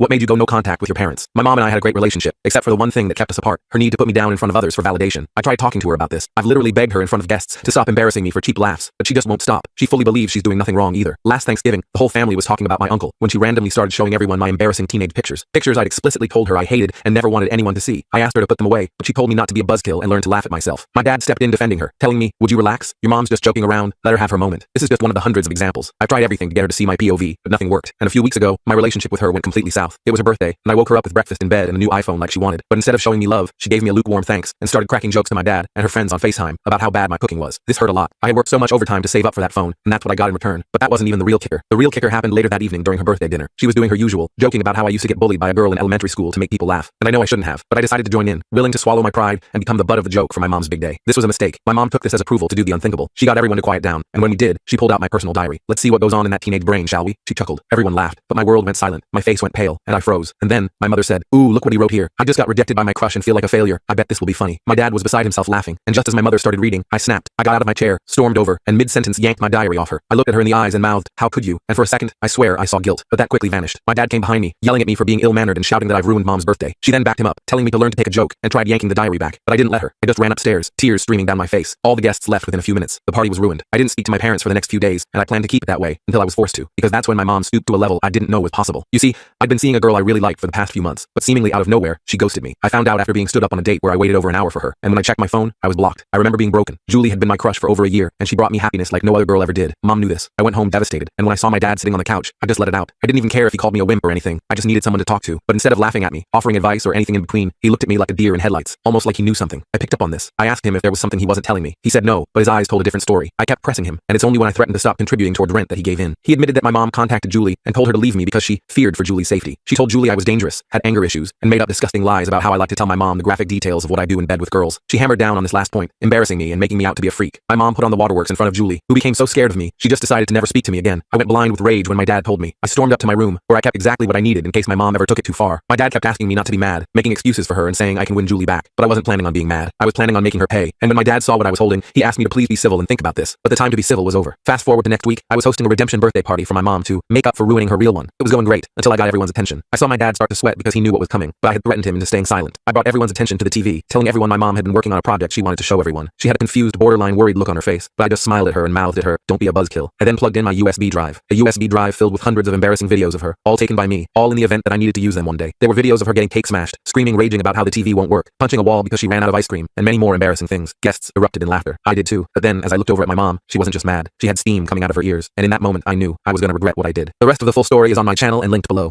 What made you go no contact with your parents? My mom and I had a great relationship, except for the one thing that kept us apart, her need to put me down in front of others for validation. I tried talking to her about this. I've literally begged her in front of guests to stop embarrassing me for cheap laughs, but she just won't stop. She fully believes she's doing nothing wrong either. Last Thanksgiving, the whole family was talking about my uncle when she randomly started showing everyone my embarrassing teenage pictures. Pictures I'd explicitly told her I hated and never wanted anyone to see. I asked her to put them away, but she told me not to be a buzzkill and learn to laugh at myself. My dad stepped in defending her, telling me, "Would you relax? Your mom's just joking around. Let her have her moment." This is just one of the hundreds of examples. I've tried everything to get her to see my POV, but nothing worked. And a few weeks ago, my relationship with her went completely south. It was her birthday, and I woke her up with breakfast in bed and a new iPhone like she wanted. But instead of showing me love, she gave me a lukewarm thanks and started cracking jokes to my dad and her friends on FaceTime about how bad my cooking was. This hurt a lot. I had worked so much overtime to save up for that phone, and that's what I got in return. But that wasn't even the real kicker. The real kicker happened later that evening during her birthday dinner. She was doing her usual, joking about how I used to get bullied by a girl in elementary school to make people laugh. And I know I shouldn't have, but I decided to join in, willing to swallow my pride and become the butt of the joke for my mom's big day. This was a mistake. My mom took this as approval to do the unthinkable. She got everyone to quiet down, and when we did, she pulled out my personal diary. "Let's see what goes on in that teenage brain, shall we?" She chuckled. Everyone laughed, but my world went silent. My face went pale, and I froze. And then, my mother said, "Ooh, look what he wrote here. I just got rejected by my crush and feel like a failure. I bet this will be funny." My dad was beside himself laughing, and just as my mother started reading, I snapped. I got out of my chair, stormed over, and mid-sentence yanked my diary off her. I looked at her in the eyes and mouthed, "How could you?" And for a second, I swear I saw guilt, but that quickly vanished. My dad came behind me, yelling at me for being ill-mannered and shouting that I've ruined mom's birthday. She then backed him up, telling me to learn to take a joke, and tried yanking the diary back, but I didn't let her. I just ran upstairs, tears streaming down my face. All the guests left within a few minutes. The party was ruined. I didn't speak to my parents for the next few days, and I planned to keep it that way until I was forced to, because that's when my mom stooped to a level I didn't know was possible. You see, I'd been seeing a girl I really liked for the past few months, but seemingly out of nowhere, she ghosted me. I found out after being stood up on a date where I waited over an hour for her, and when I checked my phone, I was blocked. I remember being broken. Julie had been my crush for over a year, and she brought me happiness like no other girl ever did. Mom knew this. I went home devastated, and when I saw my dad sitting on the couch, I just let it out. I didn't even care if he called me a wimp or anything. I just needed someone to talk to. But instead of laughing at me, offering advice or anything in between, he looked at me like a deer in headlights, almost like he knew something. I picked up on this. I asked him if there was something he wasn't telling me. He said no, but his eyes told a different story. I kept pressing him, and it's only when I threatened to stop contributing toward rent that he gave in. He admitted that my mom contacted Julie and told her to leave me because she feared for Julie's safety. She told Julie I was dangerous, had anger issues, and made up disgusting lies about how I like to tell my mom the graphic details of what I do in bed with girls. She hammered down on this last point, embarrassing me and making me out to be a freak. My mom put on the waterworks in front of Julie, who became so scared of me, she just decided to never speak to me again. I went blind with rage when my dad told me. I stormed up to my room, where I kept exactly what I needed in case my mom ever took it too far. My dad kept asking me not to be mad, making excuses for her and saying I can win Julie back, but I wasn't planning on being mad. I was planning on making her pay, and when my dad saw what I was holding, he asked me to please be civil and think about this. But the time to be civil was over. Fast forward to next week, I was hosting a redemption birthday party for my mom to make up for ruining her real one. It was going great, until I got everyone's attention. I saw my dad start to sweat because he knew what was coming, but I had threatened him into staying silent. I brought everyone's attention to the TV, telling everyone my mom had been working on a project she wanted to show everyone. She had a confused, borderline worried look on her face, but I just smiled at her and mouthed at her, "Don't be a buzzkill." I then plugged in my USB drive, a USB drive filled with hundreds of embarrassing videos of her, all taken by me, all in the event that I needed to use them one day. There were videos of her getting cake smashed, screaming, raging about how the TV won't work, punching a wall because she ran out of ice cream, and many more embarrassing things. Guests erupted in laughter. I did too. But then, as I looked over at my mom, she wasn't just mad. She had steam coming out of her ears, and in that moment I knew I was gonna regret what I did. The rest of the full story is on my channel and linked below.